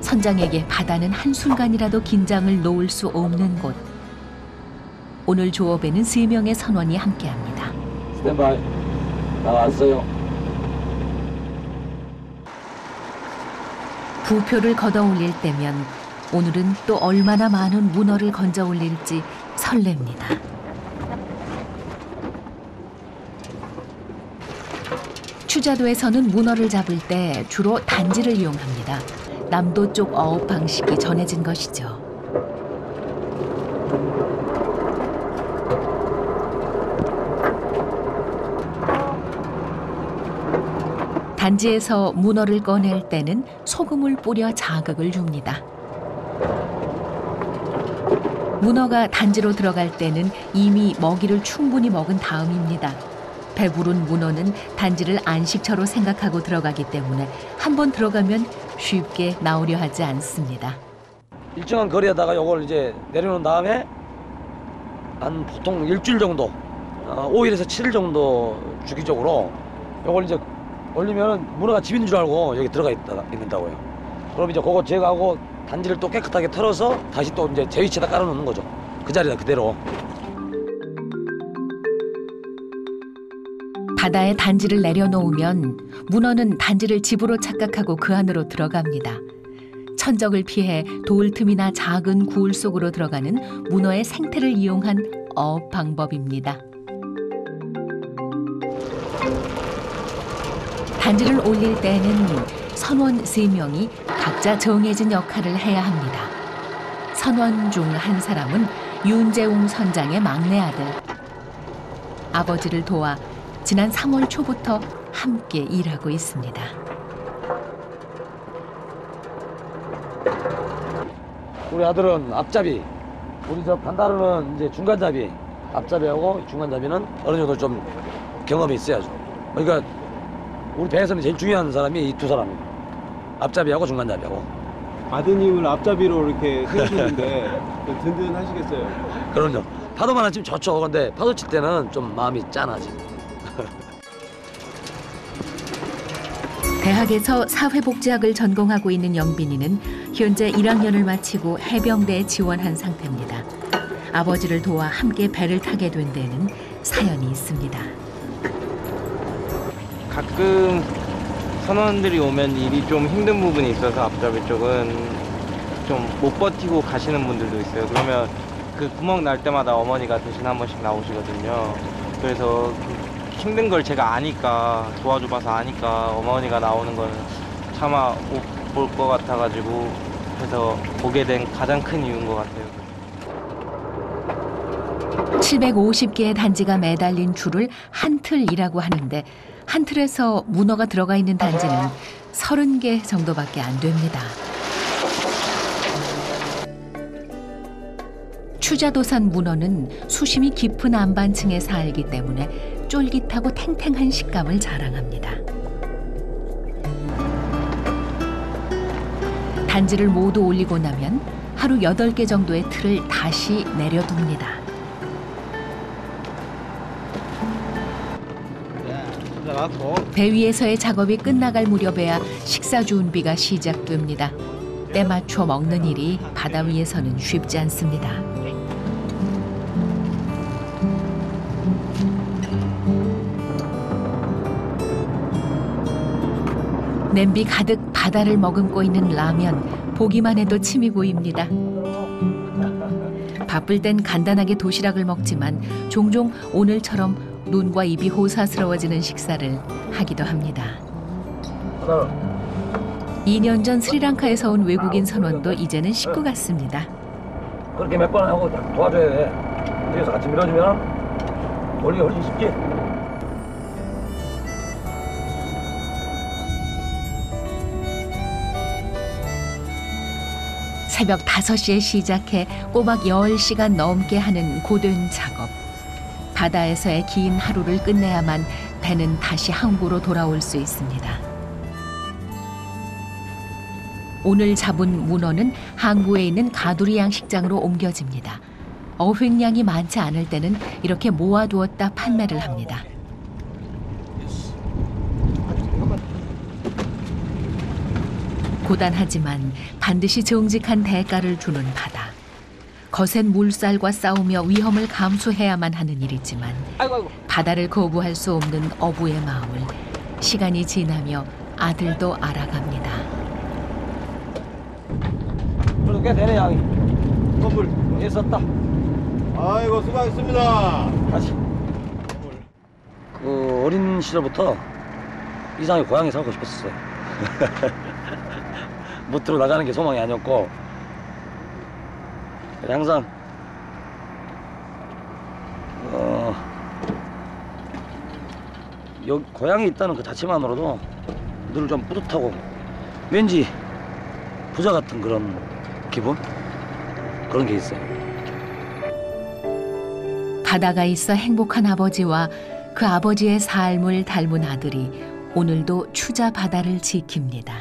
선장에게 바다는 한순간이라도 긴장을 놓을 수 없는 곳. 오늘 조업에는 3명의 선원이 함께합니다. 스탠바이. 나왔어요. 부표를 걷어 올릴 때면 오늘은 또 얼마나 많은 문어를 건져 올릴지 설렙니다. 추자도에서는 문어를 잡을 때 주로 단지를 이용합니다. 남도 쪽 어업 방식이 전해진 것이죠. 단지에서 문어를 꺼낼 때는 소금을 뿌려 자극을 줍니다. 문어가 단지로 들어갈 때는 이미 먹이를 충분히 먹은 다음입니다. 배부른 문어는 단지를 안식처로 생각하고 들어가기 때문에 한번 들어가면 쉽게 나오려 하지 않습니다. 일정한 거리에다가 이걸 이제 내려놓은 다음에 한 보통 일주일 정도, 5일에서 7일 정도 주기적으로 이걸 이제 올리면 문어가 집 있는 줄 알고 여기 들어가 있는다고요. 그럼 이제 그거 제거하고 단지를 또 깨끗하게 털어서 다시 또 이제 제 위치에다 깔아놓는 거죠. 그 자리에 그대로. 바다에 단지를 내려놓으면 문어는 단지를 집으로 착각하고 그 안으로 들어갑니다. 천적을 피해 돌 틈이나 작은 굴 속으로 들어가는 문어의 생태를 이용한 어업 방법입니다. 단지를 올릴 때는 선원 3명이 각자 정해진 역할을 해야 합니다. 선원 중 한 사람은 윤재웅 선장의 막내 아들. 아버지를 도와 지난 3월 초부터 함께 일하고 있습니다. 우리 아들은 앞잡이, 우리 저 반다루는 이제 중간잡이. 앞잡이하고 중간잡이는 어느 정도 좀 경험이 있어야죠. 그러니까 우리 배에서는 제일 중요한 사람이 이 2사람이에요. 앞잡이하고 중간잡이하고. 아드님을 앞잡이로 이렇게 세우시는데 든든하시겠어요? 그럼요. 파도만 안 치면 좋죠. 근데 파도 칠 때는 좀 마음이 짠하지. 대학에서 사회복지학을 전공하고 있는 영빈이는 현재 1학년을 마치고 해병대에 지원한 상태입니다. 아버지를 도와 함께 배를 타게 된 데는 사연이 있습니다. 가끔 선원들이 오면 일이 좀 힘든 부분이 있어서 앞잡이 쪽은 좀 못 버티고 가시는 분들도 있어요. 그러면 그 구멍 날 때마다 어머니가 대신 한 번씩 나오시거든요. 그래서 힘든 걸 제가 아니까, 도와줘봐서 아니까 어머니가 나오는 건 차마 못 볼 것 같아가지고 해서 보게 된 가장 큰 이유인 것 같아요. 750개의 단지가 매달린 줄을 한 틀이라고 하는데 한 틀에서 문어가 들어가 있는 단지는 30개 정도밖에 안 됩니다. 추자도산 문어는 수심이 깊은 안반층에 살기 때문에 쫄깃하고 탱탱한 식감을 자랑합니다. 단지를 모두 올리고 나면 하루 8개 정도의 틀을 다시 내려둡니다. 배 위에서의 작업이 끝나갈 무렵에야 식사 준비가 시작됩니다. 때 맞춰 먹는 일이 바다 위에서는 쉽지 않습니다. 냄비 가득 바다를 머금고 있는 라면, 보기만 해도 침이 고입니다. 바쁠 땐 간단하게 도시락을 먹지만 종종 오늘처럼 눈과 입이 호사스러워지는 식사를 하기도 합니다. 2년 전 스리랑카에서 온 외국인 선원도 이제는 식구 같습니다. 그렇게 몇 번 하고 도와줘야 돼. 뒤에서 같이 밀어주면 올리기 훨씬 쉽지. 새벽 5시에 시작해 꼬박 10시간 넘게 하는 고된 작업. 바다에서의 긴 하루를 끝내야만 배는 다시 항구로 돌아올 수 있습니다. 오늘 잡은 문어는 항구에 있는 가두리 양식장으로 옮겨집니다. 어획량이 많지 않을 때는 이렇게 모아두었다 판매를 합니다. 고단하지만 반드시 정직한 대가를 주는 바다. 거센 물살과 싸우며 위험을 감수해야만 하는 일이지만 바다를 거부할 수 없는 어부의 마음을 시간이 지나며 아들도 알아갑니다. 그래도 꽤 되네 양이. 건물 애썼다. 아이고 수고하셨습니다. 다시. 그 어린 시절부터 이상하게 고향에 살고 싶었어요. 못 들어 나가는 게 소망이 아니었고 항상 여기 고향에 있다는 그 자체만으로도 늘 좀 뿌듯하고 왠지 부자 같은 그런 기분? 그런 게 있어요. 바다가 있어 행복한 아버지와 그 아버지의 삶을 닮은 아들이 오늘도 추자 바다를 지킵니다.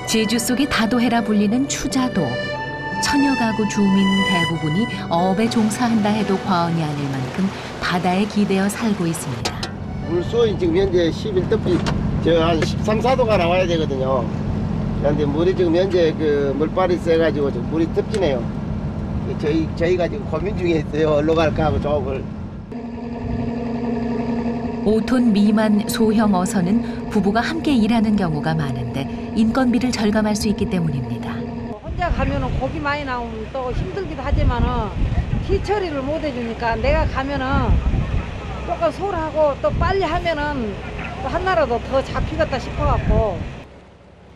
제주 속의 다도해라 불리는 추자도 천여 가구 주민 대부분이 어업에 종사한다 해도 과언이 아닐 만큼 바다에 기대어 살고 있습니다. 물수온이 지금 현재 11도피 한 13, 14도가 나와야 되거든요. 그런데 물이 지금 현재 그 물발이 세가지고 지금 물이 덮지네요. 저희가 지금 고민 중에 있어요. 어디로 갈까 하고 조업을. 5톤 미만 소형 어선은 부부가 함께 일하는 경우가 많은데 인건비를 절감할 수 있기 때문입니다. 혼자 가면은 고기 많이 나오면 또 힘들기도 하지만은 티 처리를 못 해주니까 내가 가면은 조금 소홀하고 또 빨리 하면은 또 하나라도 더 잡히겠다 싶어갖고.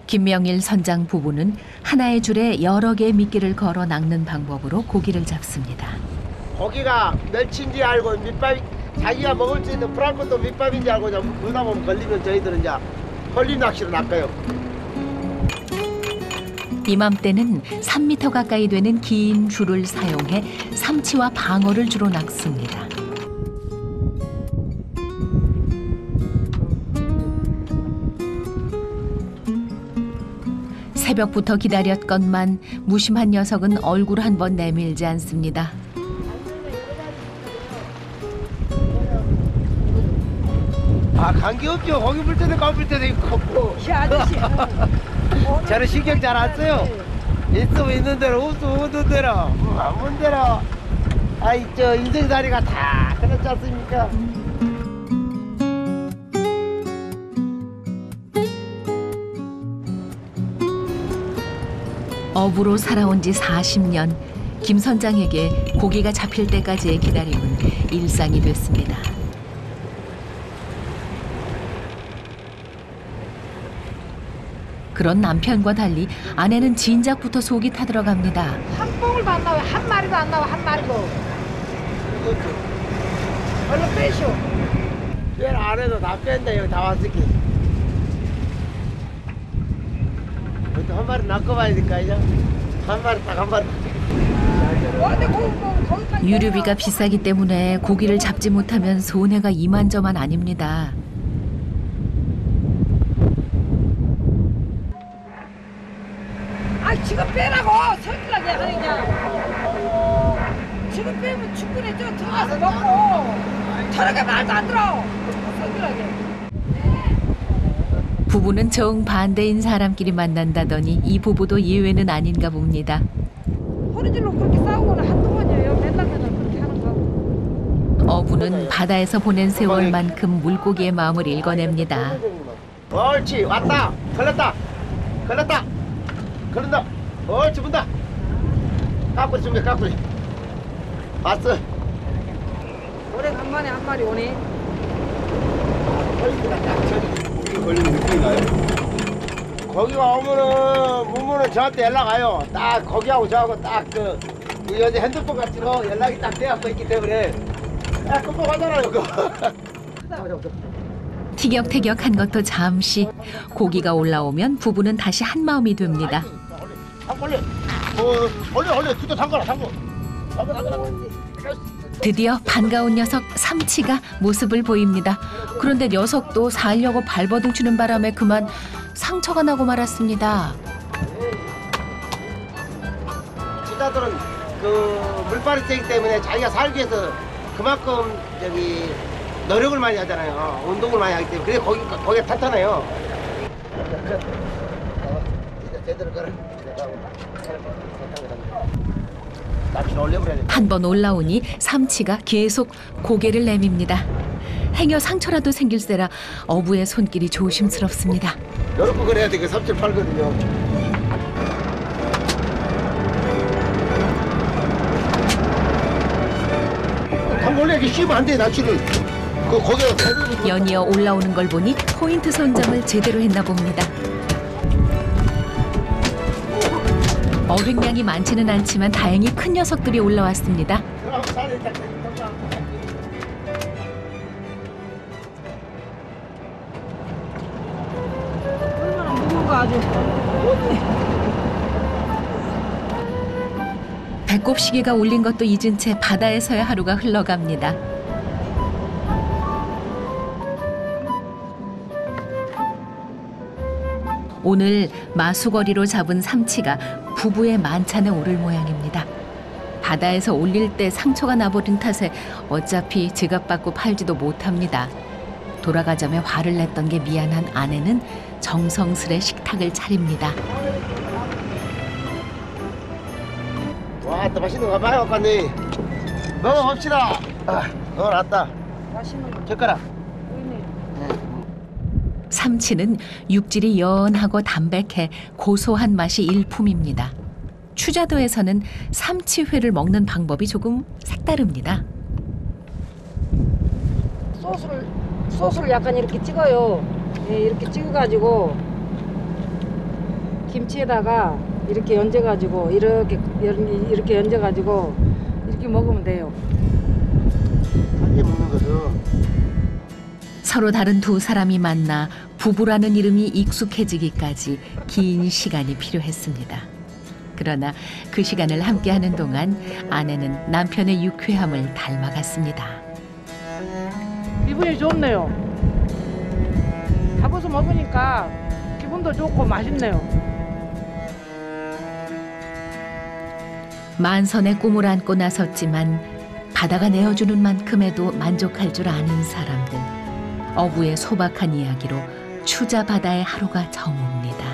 김명일 선장 부부는 하나의 줄에 여러 개의 미끼를 걸어 낚는 방법으로 고기를 잡습니다. 고기가 멸치인지 알고 밑밥 자기가 먹을 수 있는 프랑크도 밑밥인지 알고 물다 보면 걸리면 저희들은 이제 홀림 낚시로 낚아요. 이맘때는 3m 가까이 되는 긴 줄을 사용해 삼치와 방어를 주로 낚습니다. 새벽부터 기다렸건만 무심한 녀석은 얼굴 한 번 내밀지 않습니다. 아 관계없죠. 고기 물 때도 까불 때도 있고. 아저씨. 저는 신경 잘 안 써요. 있으면 있는 대로 없으면 없는 대로 안 본 대로. 아이 저 인생살이가 다 그렇지 않습니까? 어부로 살아온 지 40년, 김 선장에게 고기가 잡힐 때까지의 기다림은 일상이 됐습니다. 그런 남편과 달리 아내는 진작부터 속이 타들어갑니다. 한 봉을도 안 나와. 한 마리도 안 나와. 한 마리도. 얼른 빼쇼. 뼈 안에도 다 뺀다. 여기 다 왔을게. 그것도 한 마리 낚아봐야 될까 이제? 한 마리 딱 한 마리. 유류비가 비싸기 때문에 고기를 잡지 못하면 손해가 이만저만 아닙니다. 아 지금 빼라고. 성질나게 하니 그냥. 지금 빼면 충분히 저 들어가서 먹고. 저렇게 말도 안 들어. 성질나게. 부부는 정반대인 사람끼리 만난다더니 이 부부도 예외는 아닌가 봅니다. 허리질로 그렇게 싸우고는 한두 번이에요. 맨날 그렇게 하는 거. 어부는 바다에서 보낸 세월만큼 물고기의 마음을 읽어냅니다. 옳지 왔다. 걸렸다. 걸렸다. 걸린다. 옳지 문다. 까꾸리 준비 까꾸리. 왔어. 오래간만에 한 마리 오네. 걸리기다 딱 저기. 걸리는 느낌이 나요? 거기가 오면은 무무는 저한테 연락 와요. 딱 거기하고 저하고 딱그 여자 핸드폰 같이로 연락이 딱 돼갖고 있기 때문에 딱 금방 하잖아요 그거. 티격태격한 것도 잠시 고기가 올라오면 부부는 다시 한 마음이 됩니다. 올려. 올려. 그때 담가라 담가. 드디어 반가운 녀석 삼치가 모습을 보입니다. 그런데 녀석도 살려고 발버둥 치는 바람에 그만 상처가 나고 말았습니다. 삼사도는 그 물빨이 세기 때문에 자기가 살기 위해서 그만큼 저기 노력을 많이 하잖아요. 운동을 많이 하기 때문에. 그래 거기가 탄탄해요. 이제 제대로 걸어. 낚시를 올려버려야 돼. 한 번 올라오니 삼치가 계속 고개를 내밉니다. 행여 상처라도 생길세라 어부의 손길이 조심스럽습니다. 요렇게 그래야 돼. 그 삼칠 팔거든요. 한 원래 이렇게 씌우면 안 돼, 낚시를. 그 고개가 연이어 올라오는 걸 보니 포인트 선점을 제대로 했나 봅니다. 어획량이 많지는 않지만 다행히 큰 녀석들이 올라왔습니다. 얼마나 무거운가 아주. 배꼽시계가 울린 것도 잊은 채 바다에서의 하루가 흘러갑니다. 오늘 마수거리로 잡은 삼치가 부부의 만찬에 오를 모양입니다. 바다에서 올릴 때 상처가 나버린 탓에 어차피 지갑받고 팔지도 못합니다. 돌아가자며 화를 냈던 게 미안한 아내는 정성스레 식탁을 차립니다. 와, 또 맛있는 거 많이 갖고 왔네. 먹어봅시다. 왔다. 맛있는 거 젓가락. 보이네. 삼치는 육질이 연하고 담백해 고소한 맛이 일품입니다. 추자도에서는 삼치회를 먹는 방법이 조금 색다릅니다. 소스를 약간 이렇게 찍어요. 예, 이렇게 찍어가지고 김치에다가 이렇게 얹어가지고 이렇게 얹어가지고 이렇게 먹으면 돼요. 함께 먹는 거죠. 서로 다른 두 사람이 만나 부부라는 이름이 익숙해지기까지 긴 시간이 필요했습니다. 그러나 그 시간을 함께하는 동안 아내는 남편의 유쾌함을 닮아갔습니다. 기분이 좋네요. 잡아서 먹으니까 기분도 좋고 맛있네요. 만선의 꿈을 안고 나섰지만 바다가 내어주는 만큼에도 만족할 줄 아는 사람들. 어부의 소박한 이야기로 추자 바다의 하루가 저뭅니다.